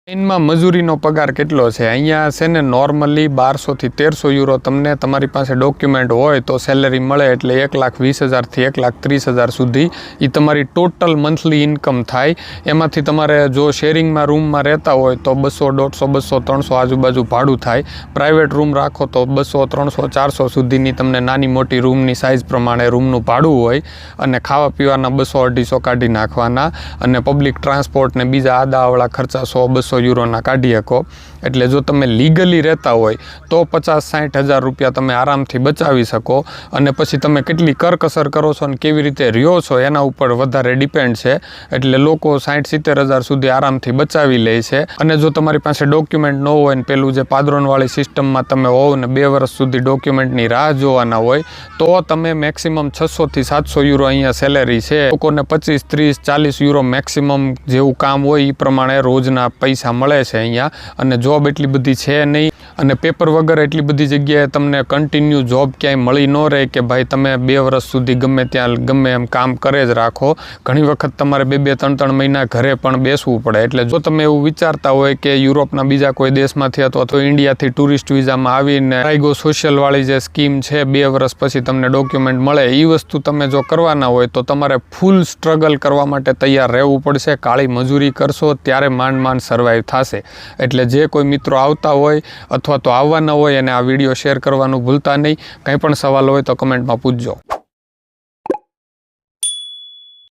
સ્પેનમાં મજૂરીનો પગાર કેટલો છે? અહીંયા છે ને નોર્મલી 1200 થી 1300 યુરો તમને તમારી પાસે ડોક્યુમેન્ટ હોય તો સેલેરી મળે, એટલે 1,20,000 થી 1,30,000 સુધી એ તમારી ટોટલ મંથલી ઇન્કમ થાય. એમાંથી તમારે જો શેરિંગમાં રૂમમાં રહેતા હોય તો 200, 150, 200, 300 આજુબાજુ ભાડું થાય. પ્રાઇવેટ રૂમ રાખો તો 200, 300, 400 સુધીની તમને નાની મોટી રૂમની સાઇઝ પ્રમાણે રૂમનું ભાડું હોય, અને ખાવા પીવાના 200-250 કાઢી નાખવાના, અને પબ્લિક ટ્રાન્સપોર્ટ ને બીજા આદાવાળા ખર્ચા 100-200 યુરોના કાઢી શકો. એટલે જો તમે લીગલી રહેતા હોય તો 50-60 હજાર રૂપિયા તમે આરામથી બચાવી શકો. અને પછી તમે કેટલી કરકસર કરો છો અને કેવી રીતે રહ્યો છો એના ઉપર વધારે ડિપેન્ડ છે. એટલે લોકો 60-70 હજાર સુધી આરામથી બચાવી લે છે. અને જો તમારી પાસે ડોક્યુમેન્ટ ન હોય ને પેલું જે પાદરોનવાળી સિસ્ટમમાં તમે હોવ ને 2 વર્ષ સુધી ડોક્યુમેન્ટની રાહ જોવાના હોય તો તમે મેક્સિમમ 600 થી 700 યુરો અહીંયા સેલેરી છે. લોકોને 25, 30, 40 યુરો મેક્સિમમ જેવું કામ હોય એ પ્રમાણે રોજના પૈસા મળે છે અહીંયા. અને જોબ એટલી બધી છે નહીં, અને પેપર વગર એટલી બધી જગ્યાએ તમને કન્ટિન્યુ જોબ ક્યાંય મળી ન રહે કે ભાઈ તમે 2 વર્ષ સુધી ગમે ત્યાં ગમે એમ કામ કરે જ રાખો. ઘણી વખત તમારે 2-2, 3-3 મહિના ઘરે પણ બેસવું પડે. એટલે જો તમે એવું વિચારતા હોય કે યુરોપના બીજા કોઈ દેશમાંથી અથવા તો ઇન્ડિયાથી ટુરિસ્ટ વિઝામાં આવીને ટ્રાઇગો સોશિયલવાળી જે સ્કીમ છે 2 વર્ષ પછી તમને ડોક્યુમેન્ટ મળે, એ વસ્તુ તમે જો કરવાના હોય તો તમારે ફૂલ સ્ટ્રગલ કરવા માટે તૈયાર રહેવું પડશે. કાળી મજૂરી કરશો ત્યારે માંડ સર્વાઈવ થશે. એટલે જે કોઈ મિત્રો આવતા હોય અથવા તો આવવાના હોય એને આ વિડીયો શેર કરવાનું ભૂલતા નહીં. કંઈ પણ સવાલ હોય તો કમેન્ટમાં પૂછજો.